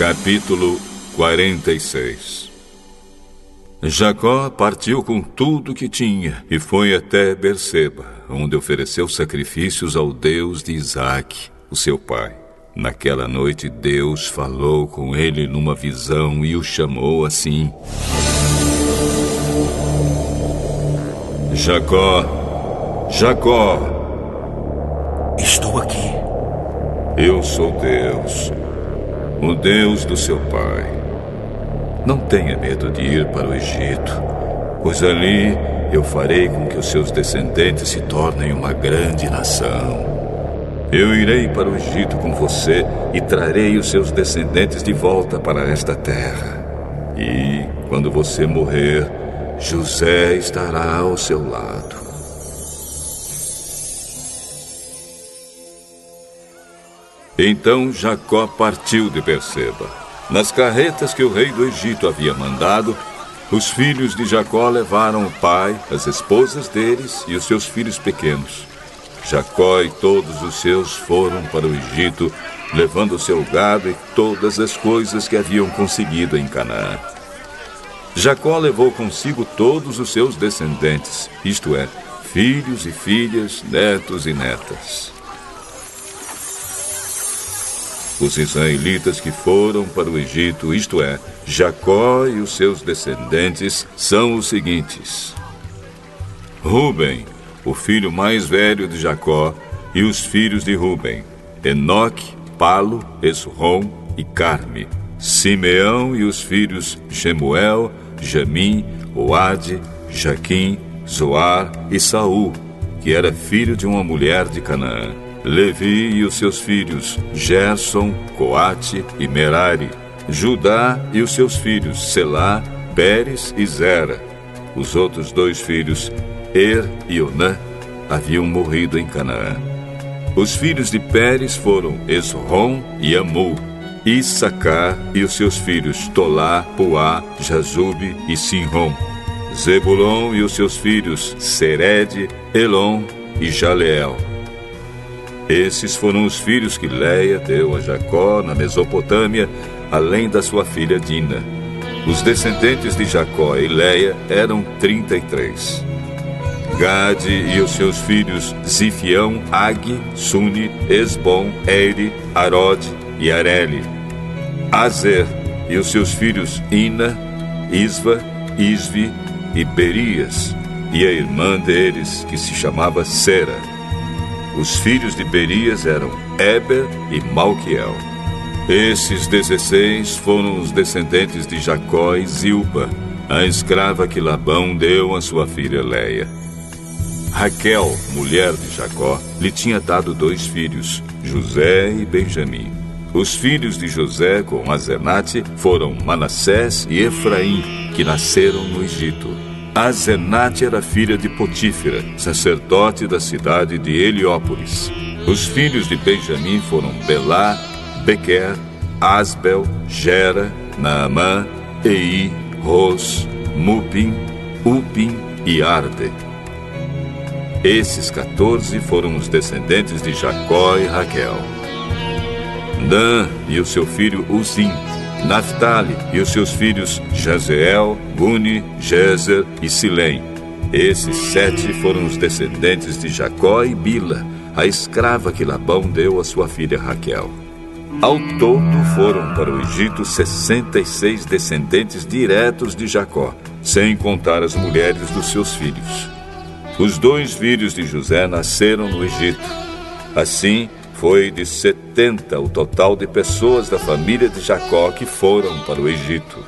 Capítulo 46. Jacó partiu com tudo que tinha e foi até Berseba, onde ofereceu sacrifícios ao Deus de Isaque, o seu pai. Naquela noite Deus falou com ele numa visão e o chamou assim: Jacó, Jacó. Estou aqui. Eu sou Deus, o Deus do seu pai. Não tenha medo de ir para o Egito, pois ali eu farei com que os seus descendentes se tornem uma grande nação. Eu irei para o Egito com você e trarei os seus descendentes de volta para esta terra. E, quando você morrer, José estará ao seu lado. Então Jacó partiu de Berseba. Nas carretas que o rei do Egito havia mandado, os filhos de Jacó levaram o pai, as esposas deles e os seus filhos pequenos. Jacó e todos os seus foram para o Egito, levando o seu gado e todas as coisas que haviam conseguido em Canaã. Jacó levou consigo todos os seus descendentes, isto é, filhos e filhas, netos e netas. Os israelitas que foram para o Egito, isto é, Jacó e os seus descendentes, são os seguintes: Ruben, o filho mais velho de Jacó, e os filhos de Ruben: Enoque, Palo, Esrom e Carme. Simeão e os filhos Jemuel, Jamim, Oade, Jaquim, Zoar e Saul, que era filho de uma mulher de Canaã. Levi e os seus filhos Gerson, Coate e Merari. Judá e os seus filhos Selá, Pérez e Zera. Os outros dois filhos, Er e Onã, haviam morrido em Canaã. Os filhos de Pérez foram Esrom e Amu. Issacar e os seus filhos Tolá, Puá, Jazube e Sinrom. Zebulon e os seus filhos Sered, Elon e Jaleel. Esses foram os filhos que Leia deu a Jacó na Mesopotâmia, além da sua filha Dina. Os descendentes de Jacó e Leia eram 33. Gade e os seus filhos Zifião, Ag, Suni, Esbom, Eri, Arod e Areli. Azer e os seus filhos Ina, Isva, Isvi e Berias, e a irmã deles, que se chamava Sera. Os filhos de Berias eram Eber e Malquiel. Esses 16 foram os descendentes de Jacó e Zilpa, a escrava que Labão deu a sua filha Leia. Raquel, mulher de Jacó, lhe tinha dado 2 filhos, José e Benjamim. Os filhos de José com Azenate foram Manassés e Efraim, que nasceram no Egito. Azenate era filha de Potífera, sacerdote da cidade de Heliópolis. Os filhos de Benjamim foram Belá, Bequer, Asbel, Gera, Naamã, Ei, Ros, Mupim, Upim e Arde. Esses 14 foram os descendentes de Jacó e Raquel. Dan e o seu filho Uzim. Naftali e os seus filhos Jazeel, Guni, Jezer e Silém. Esses 7 foram os descendentes de Jacó e Bila, a escrava que Labão deu a sua filha Raquel. Ao todo foram para o Egito 66 descendentes diretos de Jacó, sem contar as mulheres dos seus filhos. Os 2 filhos de José nasceram no Egito. Assim, foi de 70 o total de pessoas da família de Jacó que foram para o Egito.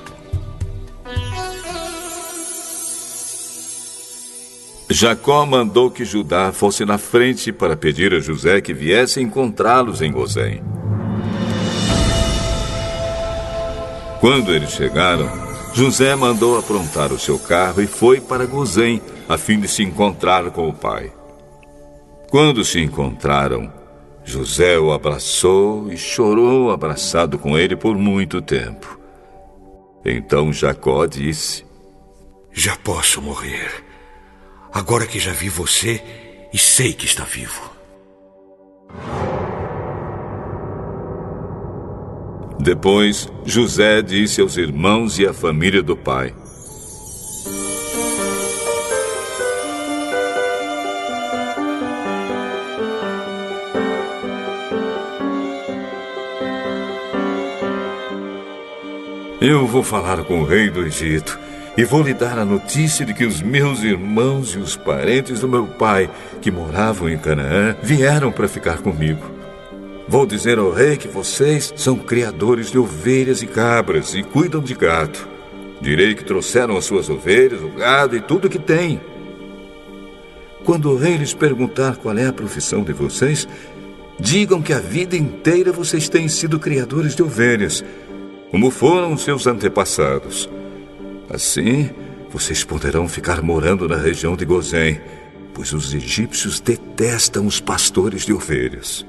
Jacó mandou que Judá fosse na frente para pedir a José que viesse encontrá-los em Gozém. Quando eles chegaram, José mandou aprontar o seu carro e foi para Gozém, a fim de se encontrar com o pai. Quando se encontraram, José o abraçou e chorou abraçado com ele por muito tempo. Então Jacó disse: Já posso morrer, agora que já vi você e sei que está vivo. Depois, José disse aos irmãos e à família do pai: eu vou falar com o rei do Egito e vou lhe dar a notícia de que os meus irmãos e os parentes do meu pai, que moravam em Canaã, vieram para ficar comigo. Vou dizer ao rei que vocês são criadores de ovelhas e cabras e cuidam de gado. Direi que trouxeram as suas ovelhas, o gado e tudo que têm. Quando o rei lhes perguntar qual é a profissão de vocês, digam que a vida inteira vocês têm sido criadores de ovelhas, como foram os seus antepassados. Assim, vocês poderão ficar morando na região de Gozém, pois os egípcios detestam os pastores de ovelhas.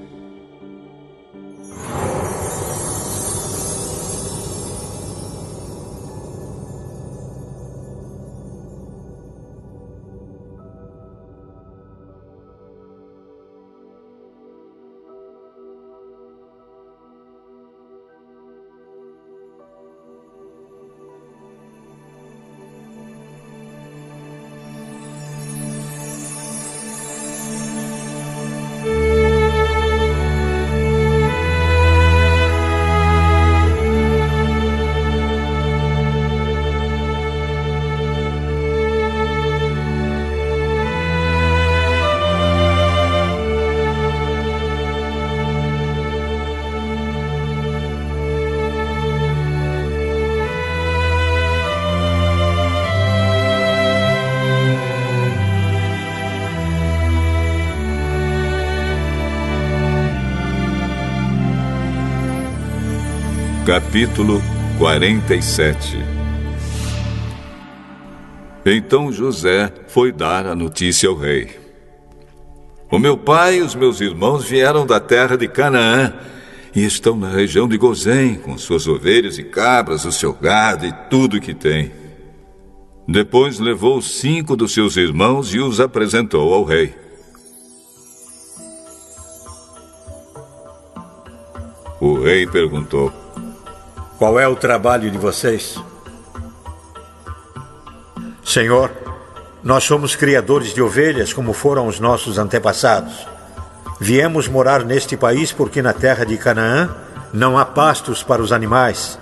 Capítulo 47. Então José foi dar a notícia ao rei: o meu pai e os meus irmãos vieram da terra de Canaã e estão na região de Gozém, com suas ovelhas e cabras, o seu gado e tudo que tem. Depois levou 5 dos seus irmãos e os apresentou ao rei. O rei perguntou: qual é o trabalho de vocês? Senhor, nós somos criadores de ovelhas, como foram os nossos antepassados. Viemos morar neste país porque na terra de Canaã não há pastos para os animais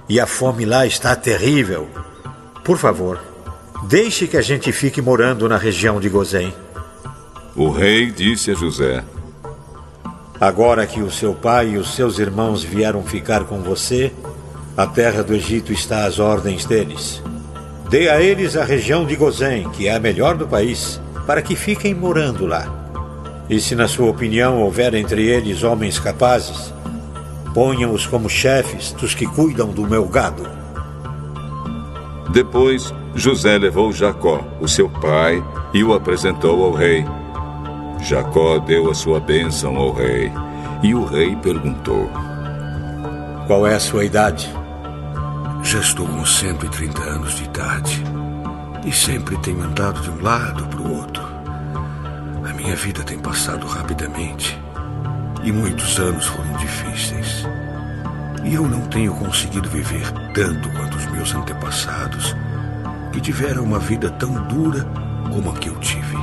e a fome lá está terrível. Por favor, deixe que a gente fique morando na região de Gozém. O rei disse a José: agora que o seu pai e os seus irmãos vieram ficar com você, a terra do Egito está às ordens deles. Dê a eles a região de Gozém, que é a melhor do país, para que fiquem morando lá. E se na sua opinião houver entre eles homens capazes, ponham-os como chefes dos que cuidam do meu gado. Depois, José levou Jacó, o seu pai, e o apresentou ao rei. Jacó deu a sua bênção ao rei, e o rei perguntou: qual é a sua idade? Já estou com 130 anos de idade e sempre tenho andado de um lado para o outro. A minha vida tem passado rapidamente e muitos anos foram difíceis. E eu não tenho conseguido viver tanto quanto os meus antepassados, que tiveram uma vida tão dura como a que eu tive.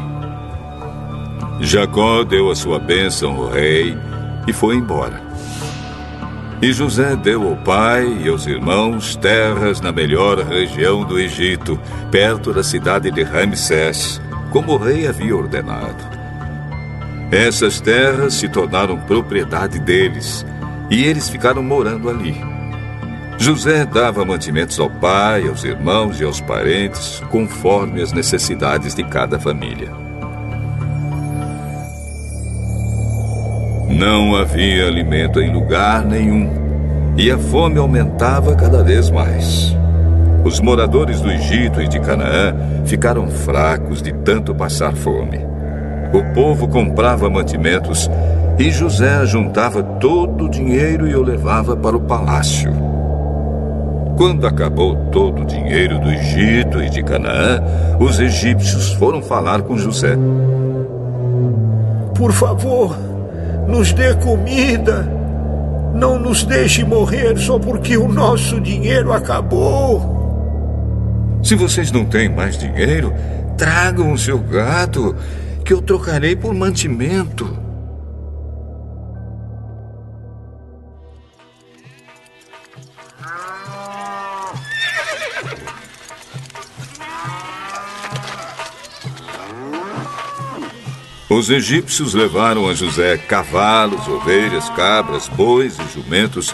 Jacó deu a sua bênção ao rei e foi embora. E José deu ao pai e aos irmãos terras na melhor região do Egito, perto da cidade de Ramsés, como o rei havia ordenado. Essas terras se tornaram propriedade deles, e eles ficaram morando ali. José dava mantimentos ao pai, aos irmãos e aos parentes, conforme as necessidades de cada família. Não havia alimento em lugar nenhum, e a fome aumentava cada vez mais. Os moradores do Egito e de Canaã ficaram fracos de tanto passar fome. O povo comprava mantimentos e José juntava todo o dinheiro e o levava para o palácio. Quando acabou todo o dinheiro do Egito e de Canaã, os egípcios foram falar com José. Por favor, nos dê comida. não nos deixe morrer só porque o nosso dinheiro acabou. Se vocês não têm mais dinheiro, tragam o seu gado, que eu trocarei por mantimento. Os egípcios levaram a José cavalos, ovelhas, cabras, bois e jumentos,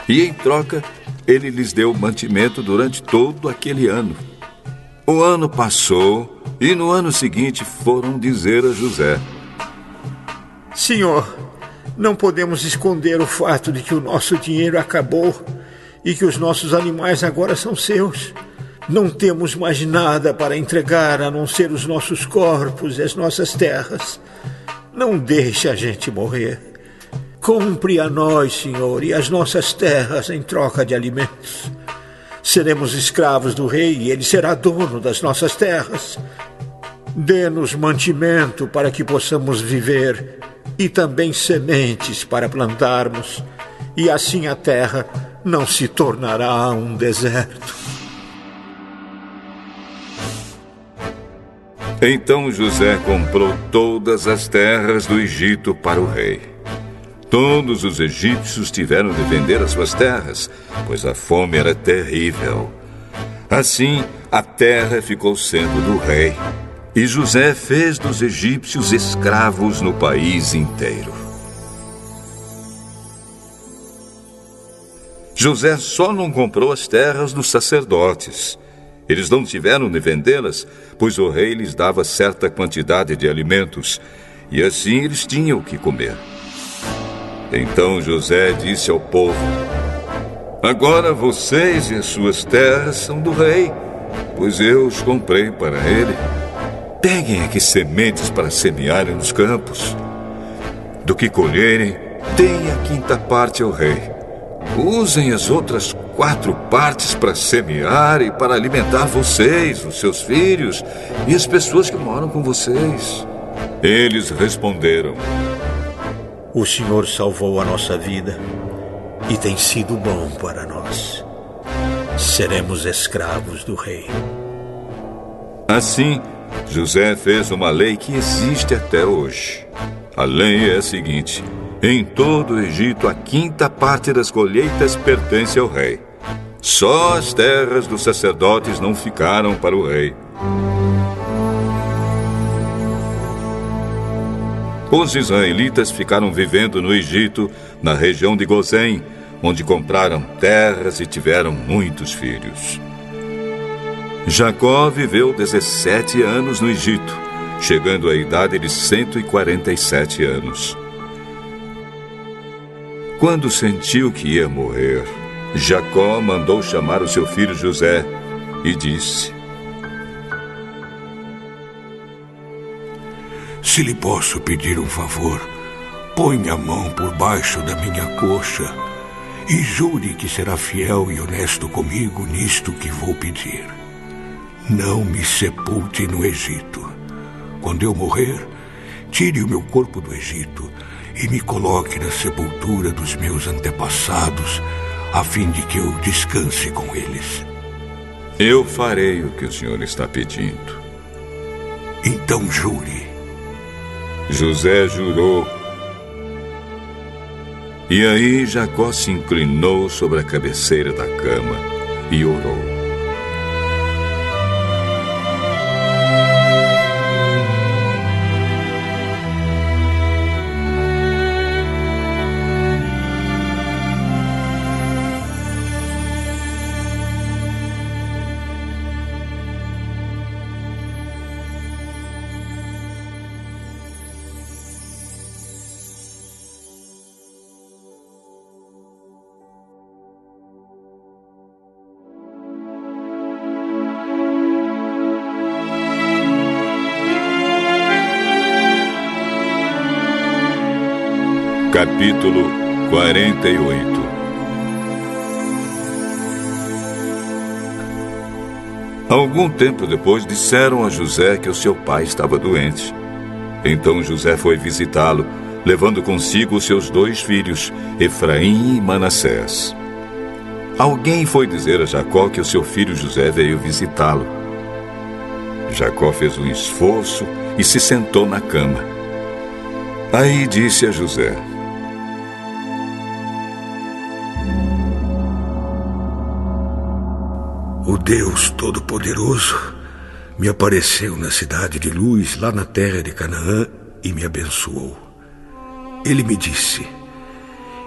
e em troca ele lhes deu mantimento durante todo aquele ano. O ano passou, e no ano seguinte foram dizer a José: Senhor, não podemos esconder o fato de que o nosso dinheiro acabou e que os nossos animais agora são seus. Não temos mais nada para entregar a não ser os nossos corpos e as nossas terras. Não deixe a gente morrer. Compre a nós, Senhor, e as nossas terras em troca de alimentos. Seremos escravos do rei e ele será dono das nossas terras. Dê-nos mantimento para que possamos viver e também sementes para plantarmos, e assim a terra não se tornará um deserto. Então José comprou todas as terras do Egito para o rei. Todos os egípcios tiveram de vender as suas terras, pois a fome era terrível. Assim, a terra ficou sendo do rei, e José fez dos egípcios escravos no país inteiro. José só não comprou as terras dos sacerdotes. Eles não tiveram de vendê-las, pois o rei lhes dava certa quantidade de alimentos, e assim eles tinham o que comer. Então José disse ao povo: Agora vocês e as suas terras são do rei, pois eu os comprei para ele. Peguem aqui sementes para semearem nos campos. Do que colherem, deem a quinta parte ao rei. Usem as outras 4 partes para semear e para alimentar vocês, os seus filhos e as pessoas que moram com vocês. Eles responderam: O Senhor salvou a nossa vida e tem sido bom para nós. Seremos escravos do rei. Assim, José fez uma lei que existe até hoje. A lei é a seguinte: em todo o Egito, a quinta parte das colheitas pertence ao rei. Só as terras dos sacerdotes não ficaram para o rei. Os israelitas ficaram vivendo no Egito, na região de Gozém, onde compraram terras e tiveram muitos filhos. Jacó viveu 17 anos no Egito, chegando à idade de 147 anos. Quando sentiu que ia morrer, Jacó mandou chamar o seu filho José e disse: Se lhe posso pedir um favor, ponha a mão por baixo da minha coxa e jure que será fiel e honesto comigo nisto que vou pedir. Não me sepulte no Egito. Quando eu morrer, tire o meu corpo do Egito e me coloque na sepultura dos meus antepassados, a fim de que eu descanse com eles. Eu farei o que o senhor está pedindo. Então jure. José jurou. E aí Jacó se inclinou sobre a cabeceira da cama e orou. Capítulo 48. Algum tempo depois disseram a José que o seu pai estava doente. Então José foi visitá-lo, levando consigo seus 2 filhos, Efraim e Manassés. Alguém foi dizer a Jacó que o seu filho José veio visitá-lo. Jacó fez um esforço e se sentou na cama. Aí disse a José: O Deus Todo-Poderoso me apareceu na cidade de Luz, lá na terra de Canaã, e me abençoou. Ele me disse: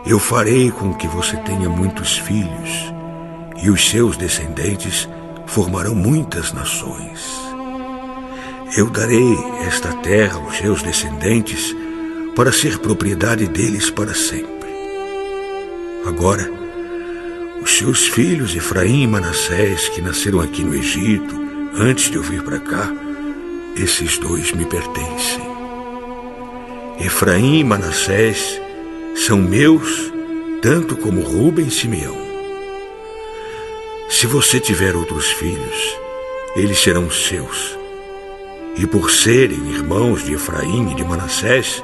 Eu farei com que você tenha muitos filhos, e os seus descendentes formarão muitas nações. Eu darei esta terra aos seus descendentes para ser propriedade deles para sempre. Agora, os seus filhos Efraim e Manassés, que nasceram aqui no Egito, antes de eu vir para cá, esses 2 me pertencem. Efraim e Manassés são meus, tanto como Rúben e Simeão. Se você tiver outros filhos, eles serão seus. E por serem irmãos de Efraim e de Manassés,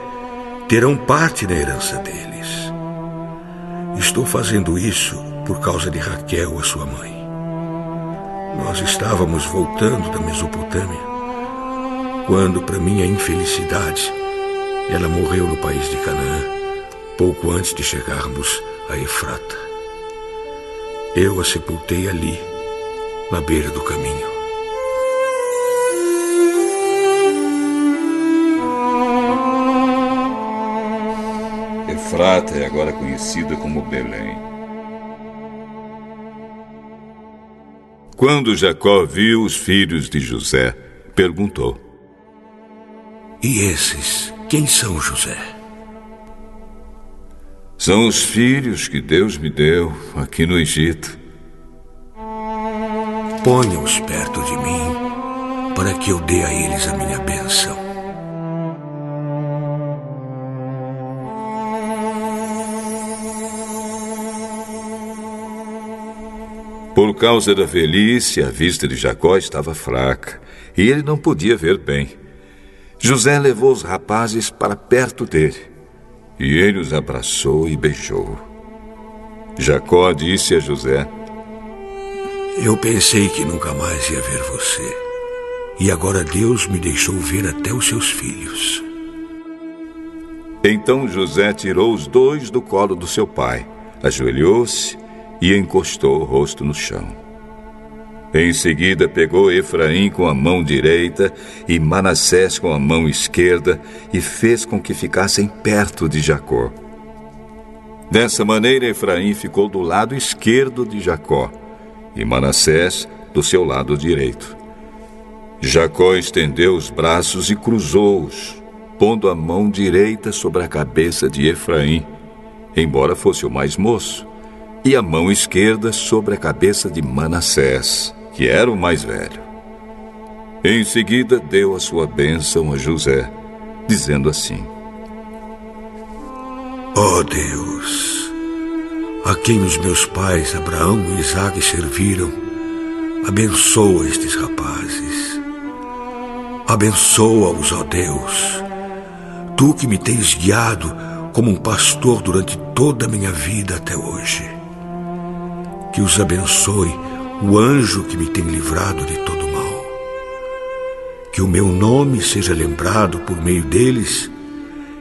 terão parte na herança deles. Estou fazendo isso por causa de Raquel, a sua mãe. Nós estávamos voltando da Mesopotâmia, quando, para minha infelicidade, ela morreu no país de Canaã, pouco antes de chegarmos a Efrata. Eu a sepultei ali, na beira do caminho. Efrata é agora conhecida como Belém. Quando Jacó viu os filhos de José, perguntou: E esses, quem são, José? São os filhos que Deus me deu aqui no Egito. Ponha-os perto de mim, para que eu dê a eles a minha bênção. Por causa da velhice, a vista de Jacó estava fraca e ele não podia ver bem. José levou os rapazes para perto dele e ele os abraçou e beijou. Jacó disse a José: Eu pensei que nunca mais ia ver você, e agora Deus me deixou ver até os seus filhos. Então José tirou os 2 do colo do seu pai, ajoelhou-se e encostou o rosto no chão. Em seguida pegou Efraim com a mão direita e Manassés com a mão esquerda e fez com que ficassem perto de Jacó. Dessa maneira, Efraim ficou do lado esquerdo de Jacó e Manassés do seu lado direito. Jacó estendeu os braços e cruzou-os, pondo a mão direita sobre a cabeça de Efraim, embora fosse o mais moço, e a mão esquerda sobre a cabeça de Manassés, que era o mais velho. Em seguida, deu a sua bênção a José, dizendo assim: Ó Deus, a quem os meus pais Abraão e Isaque serviram, abençoa estes rapazes. Abençoa-os, ó Deus, tu que me tens guiado como um pastor durante toda a minha vida até hoje. Que os abençoe o anjo que me tem livrado de todo mal. Que o meu nome seja lembrado por meio deles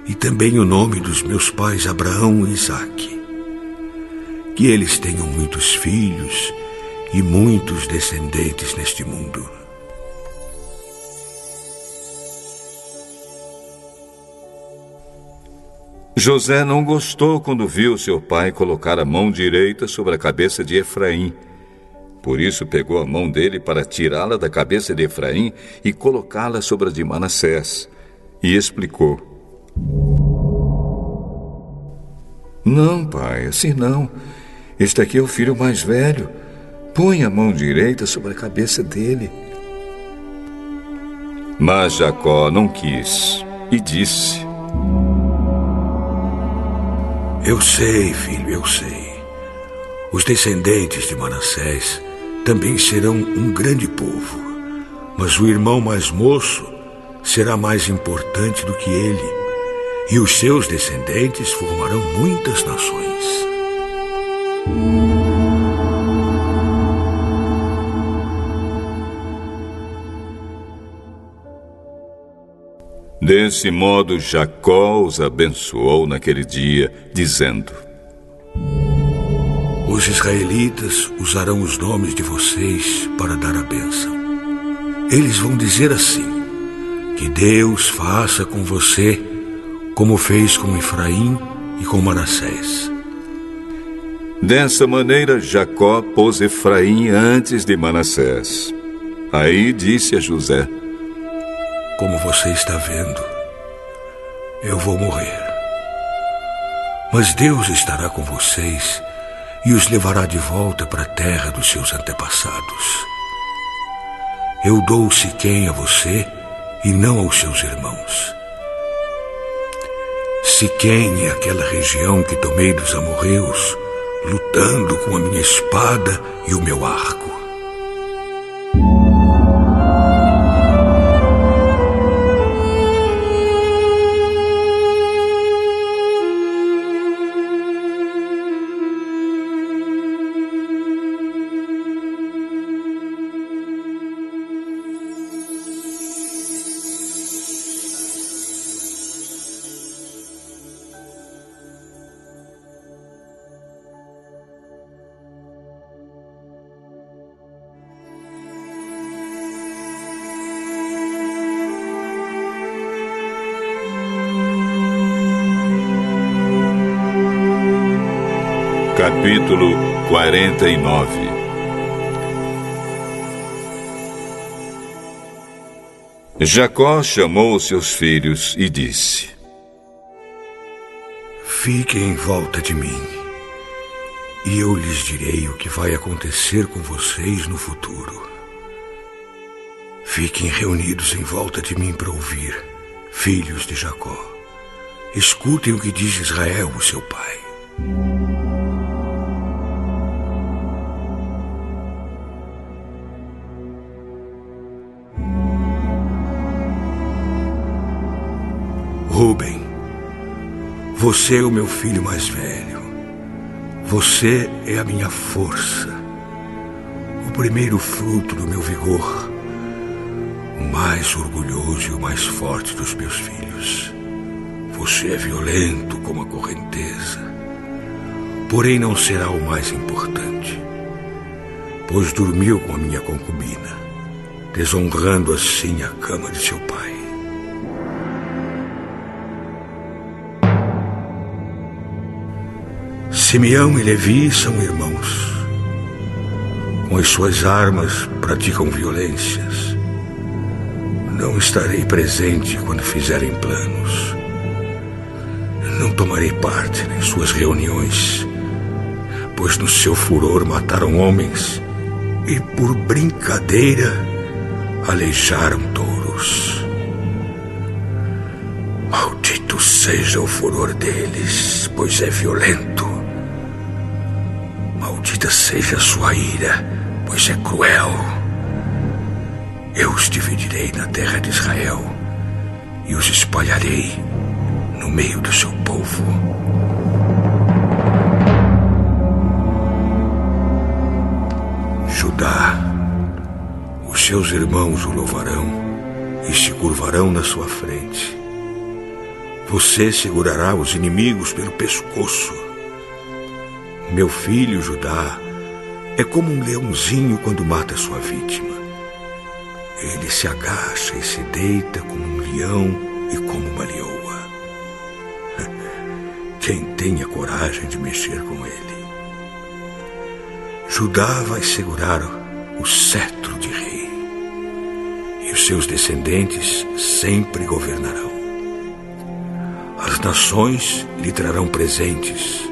e também o nome dos meus pais Abraão e Isaque. Que eles tenham muitos filhos e muitos descendentes neste mundo. José não gostou quando viu seu pai colocar a mão direita sobre a cabeça de Efraim. Por isso pegou a mão dele para tirá-la da cabeça de Efraim e colocá-la sobre a de Manassés. E explicou: Não, pai, assim não. Este aqui é o filho mais velho. Põe a mão direita sobre a cabeça dele. Mas Jacó não quis e disse: Eu sei, filho, eu sei. Os descendentes de Manassés também serão um grande povo, mas o irmão mais moço será mais importante do que ele, e os seus descendentes formarão muitas nações. Desse modo, Jacó os abençoou naquele dia, dizendo: Os israelitas usarão os nomes de vocês para dar a bênção. Eles vão dizer assim: que Deus faça com você como fez com Efraim e com Manassés. Dessa maneira, Jacó pôs Efraim antes de Manassés. Aí disse a José: Como você está vendo, eu vou morrer. Mas Deus estará com vocês e os levará de volta para a terra dos seus antepassados. Eu dou Siquém a você e não aos seus irmãos. Siquém é aquela região que tomei dos amorreus, lutando com a minha espada e o meu arco. Capítulo 49. Jacó chamou seus filhos e disse: Fiquem em volta de mim, e eu lhes direi o que vai acontecer com vocês no futuro. Fiquem reunidos em volta de mim para ouvir, filhos de Jacó. Escutem o que diz Israel, o seu pai. Rúben, você é o meu filho mais velho. Você é a minha força, o primeiro fruto do meu vigor, o mais orgulhoso e o mais forte dos meus filhos. Você é violento como a correnteza, porém não será o mais importante, pois dormiu com a minha concubina, desonrando assim a cama de seu pai. Simeão e Levi são irmãos. Com as suas armas praticam violências. Não estarei presente quando fizerem planos. Não tomarei parte em suas reuniões, pois no seu furor mataram homens e por brincadeira aleijaram touros. Maldito seja o furor deles, pois é violento. Maldita seja a sua ira, pois é cruel. Eu os dividirei na terra de Israel e os espalharei no meio do seu povo. Judá, os seus irmãos o louvarão e se curvarão na sua frente. Você segurará os inimigos pelo pescoço. Meu filho Judá é como um leãozinho quando mata sua vítima. Ele se agacha e se deita como um leão e como uma leoa. Quem tem a coragem de mexer com ele? Judá vai segurar o cetro de rei, e os seus descendentes sempre governarão. As nações lhe trarão presentes.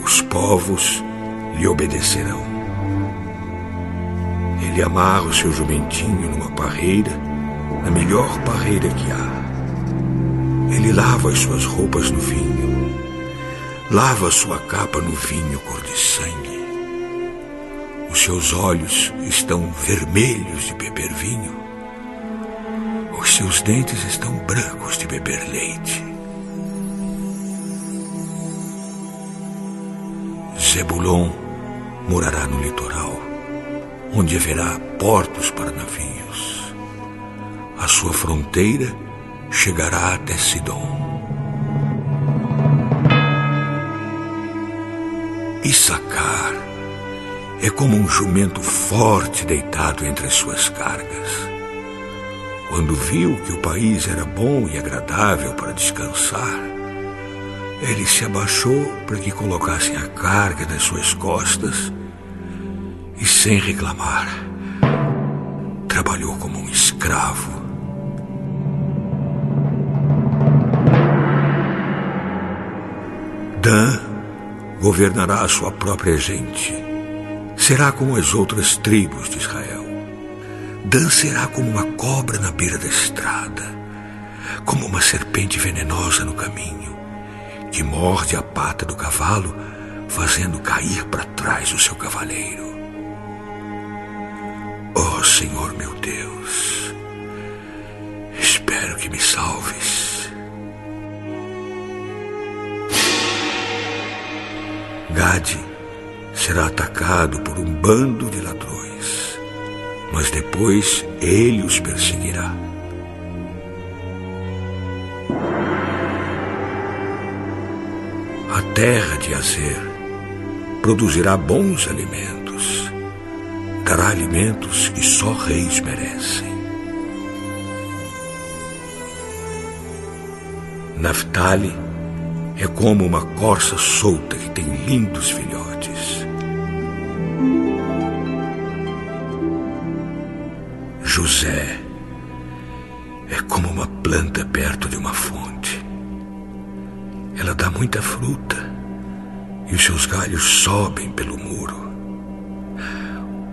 Os povos lhe obedecerão. Ele amarra o seu jumentinho numa parreira, na melhor parreira que há. Ele lava as suas roupas no vinho, lava a sua capa no vinho cor de sangue. Os seus olhos estão vermelhos de beber vinho. Os seus dentes estão brancos de beber leite. Zebulon morará no litoral, onde haverá portos para navios. A sua fronteira chegará até Sidom. Issacar é como um jumento forte deitado entre as suas cargas. Quando viu que o país era bom e agradável para descansar, ele se abaixou para que colocassem a carga das suas costas e, sem reclamar, trabalhou como um escravo. Dan governará a sua própria gente. Será como as outras tribos de Israel. Dan será como uma cobra na beira da estrada, como uma serpente venenosa no caminho, que morde a pata do cavalo, fazendo cair para trás o seu cavaleiro. Oh, Senhor meu Deus, espero que me salves. Gade será atacado por um bando de ladrões, mas depois ele os perseguirá. A terra de Azer produzirá bons alimentos, dará alimentos que só reis merecem. Naftali é como uma corça solta que tem lindos filhotes. José é como uma planta perto de uma fonte. Ela dá muita fruta e os seus galhos sobem pelo muro.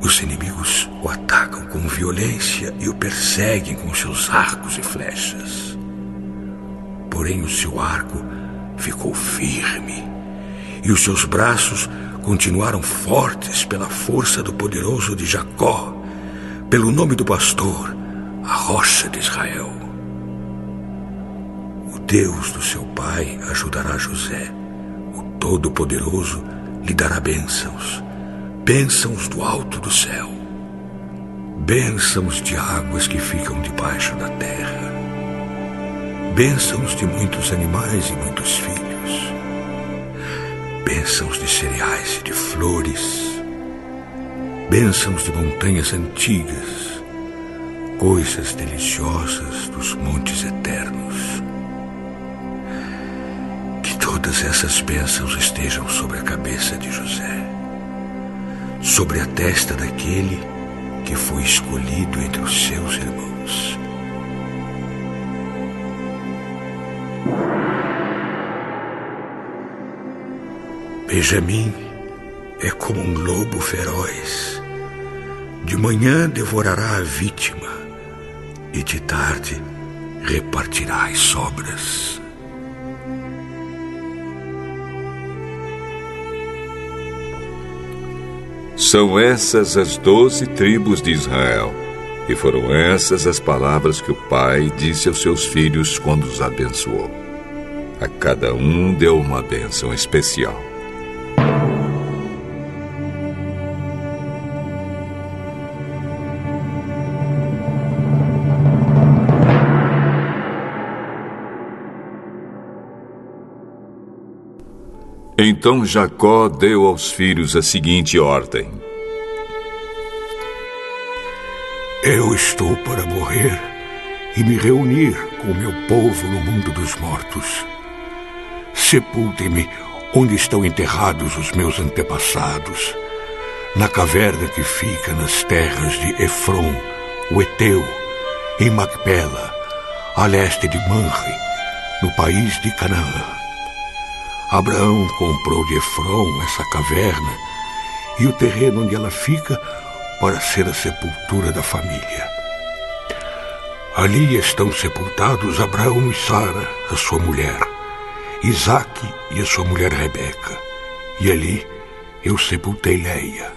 Os inimigos o atacam com violência e o perseguem com seus arcos e flechas. Porém, o seu arco ficou firme e os seus braços continuaram fortes pela força do poderoso de Jacó, pelo nome do pastor, a rocha de Israel. O Deus do seu pai ajudará José. O Todo-Poderoso lhe dará bênçãos, bênçãos do alto do céu, bênçãos de águas que ficam debaixo da terra, bênçãos de muitos animais e muitos filhos, bênçãos de cereais e de flores, bênçãos de montanhas antigas, coisas deliciosas dos montes eternos. Que todas essas bênçãos estejam sobre a cabeça de José, sobre a testa daquele que foi escolhido entre os seus irmãos. Benjamim é como um lobo feroz. De manhã devorará a vítima e de tarde repartirá as sobras. São essas as 12 tribos de Israel, e foram essas as palavras que o pai disse aos seus filhos quando os abençoou. A cada um deu uma bênção especial. Então Jacó deu aos filhos a seguinte ordem: Eu estou para morrer e me reunir com o meu povo no mundo dos mortos. Sepultem-me onde estão enterrados os meus antepassados, na caverna que fica nas terras de Efron, o Eteu, em Macpela, a leste de Manre, no país de Canaã. Abraão comprou de Efron essa caverna e o terreno onde ela fica para ser a sepultura da família. Ali estão sepultados Abraão e Sara, a sua mulher, Isaque e a sua mulher Rebeca, e ali eu sepultei Leia.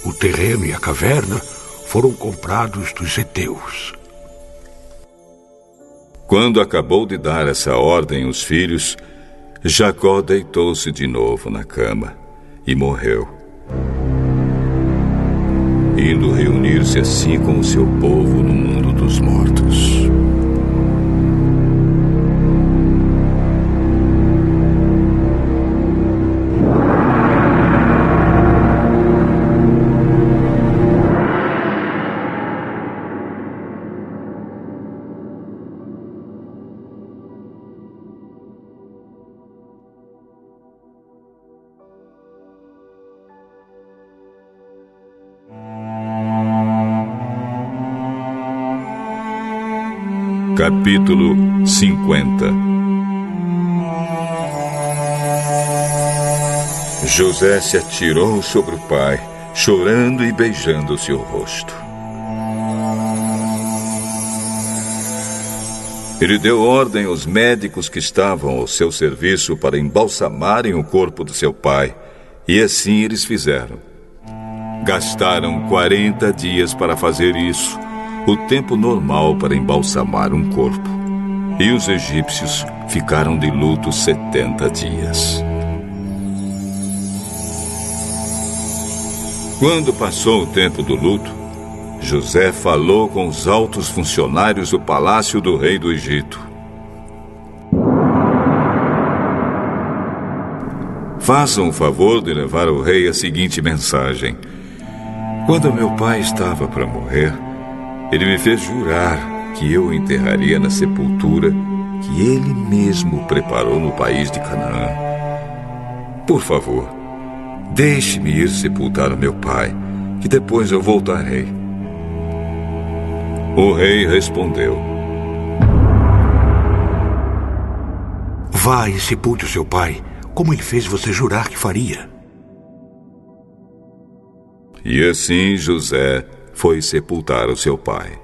O terreno e a caverna foram comprados dos heteus. Quando acabou de dar essa ordem aos filhos, Jacó deitou-se de novo na cama e morreu, indo reunir-se assim com o seu povo no mundo dos mortos. Capítulo 50. José se atirou sobre o pai, chorando e beijando o seu rosto. Ele deu ordem aos médicos que estavam ao seu serviço para embalsamarem o corpo do seu pai, e assim eles fizeram. Gastaram 40 dias para fazer isso, o tempo normal para embalsamar um corpo. E os egípcios ficaram de luto 70 dias. Quando passou o tempo do luto, José falou com os altos funcionários do palácio do rei do Egito. Façam o favor de levar ao rei a seguinte mensagem. Quando meu pai estava para morrer, ele me fez jurar que eu o enterraria na sepultura que ele mesmo preparou no país de Canaã. Por favor, deixe-me ir sepultar o meu pai, que depois eu voltarei. O rei respondeu: Vá e sepulte o seu pai, como ele fez você jurar que faria. E assim José foi sepultar o seu pai.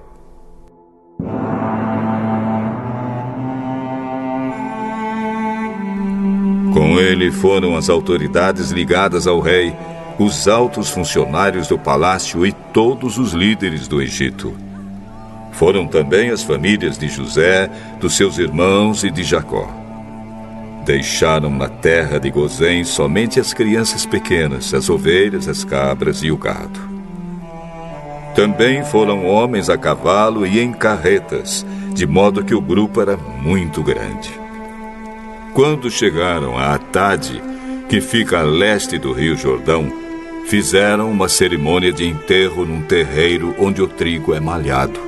Com ele foram as autoridades ligadas ao rei, os altos funcionários do palácio e todos os líderes do Egito. Foram também as famílias de José, dos seus irmãos e de Jacó. Deixaram na terra de Gozém somente as crianças pequenas, as ovelhas, as cabras e o gado. Também foram homens a cavalo e em carretas, de modo que o grupo era muito grande. Quando chegaram a Atade, que fica a leste do rio Jordão, fizeram uma cerimônia de enterro num terreiro onde o trigo é malhado.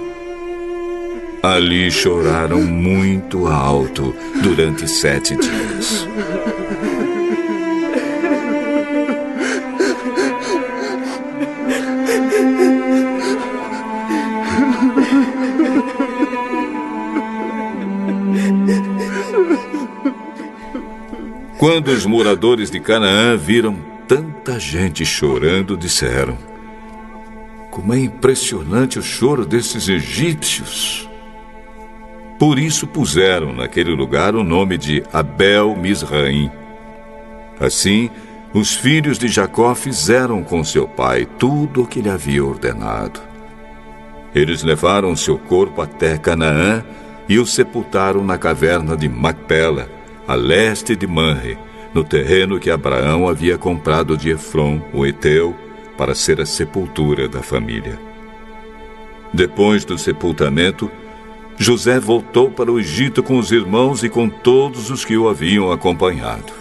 Ali choraram muito alto durante 7 dias. Quando os moradores de Canaã viram tanta gente chorando, disseram: Como é impressionante o choro desses egípcios! Por isso puseram naquele lugar o nome de Abel-Misraim. Assim, os filhos de Jacó fizeram com seu pai tudo o que lhe havia ordenado. Eles levaram seu corpo até Canaã e o sepultaram na caverna de Macpela, a leste de Manre, no terreno que Abraão havia comprado de Efron, o Eteu, para ser a sepultura da família. Depois do sepultamento, José voltou para o Egito com os irmãos e com todos os que o haviam acompanhado.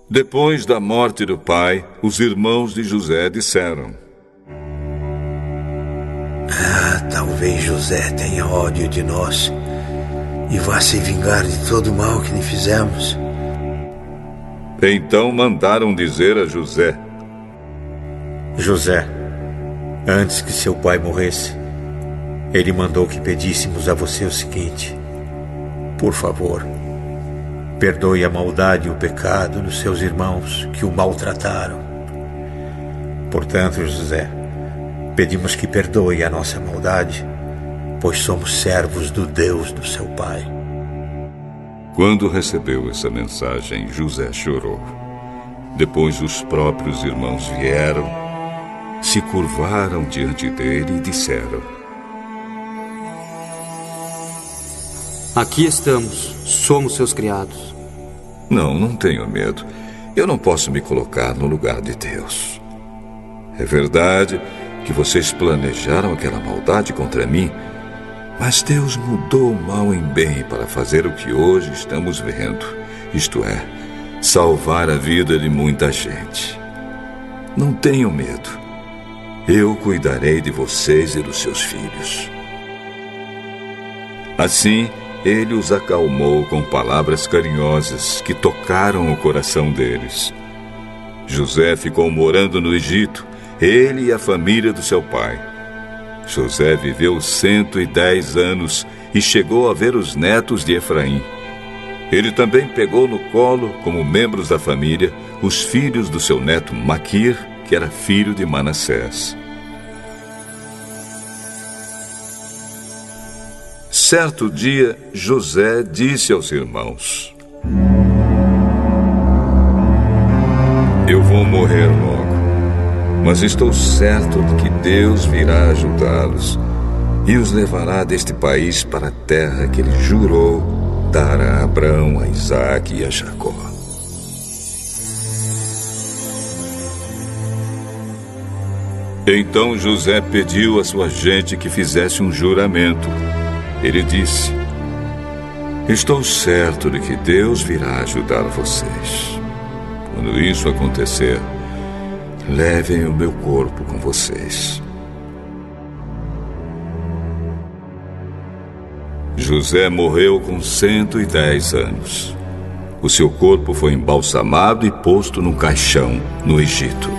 Depois da morte do pai, os irmãos de José disseram: Talvez José tenha ódio de nós e vá se vingar de todo o mal que lhe fizemos. Então mandaram dizer a José: José, antes que seu pai morresse, ele mandou que pedíssemos a você o seguinte: por favor, perdoe a maldade e o pecado dos seus irmãos que o maltrataram. Portanto, José, pedimos que perdoe a nossa maldade, pois somos servos do Deus do seu pai. Quando recebeu essa mensagem, José chorou. Depois os próprios irmãos vieram, se curvaram diante dele e disseram: Aqui estamos, somos seus criados. Não tenho medo. Eu não posso me colocar no lugar de Deus. É verdade que vocês planejaram aquela maldade contra mim, mas Deus mudou o mal em bem para fazer o que hoje estamos vendo, isto é, salvar a vida de muita gente. Não tenham medo. Eu cuidarei de vocês e dos seus filhos. Assim, ele os acalmou com palavras carinhosas que tocaram o coração deles. José ficou morando no Egito, ele e a família do seu pai. José viveu 110 anos e chegou a ver os netos de Efraim. Ele também pegou no colo, como membros da família, os filhos do seu neto Maquir, que era filho de Manassés. Certo dia, José disse aos irmãos: Eu vou morrer logo, mas estou certo de que Deus virá ajudá-los e os levará deste país para a terra que ele jurou dar a Abraão, a Isaque e a Jacó. Então José pediu à sua gente que fizesse um juramento. Ele disse: Estou certo de que Deus virá ajudar vocês. Quando isso acontecer, levem o meu corpo com vocês. José morreu com 110 anos. O seu corpo foi embalsamado e posto num caixão no Egito.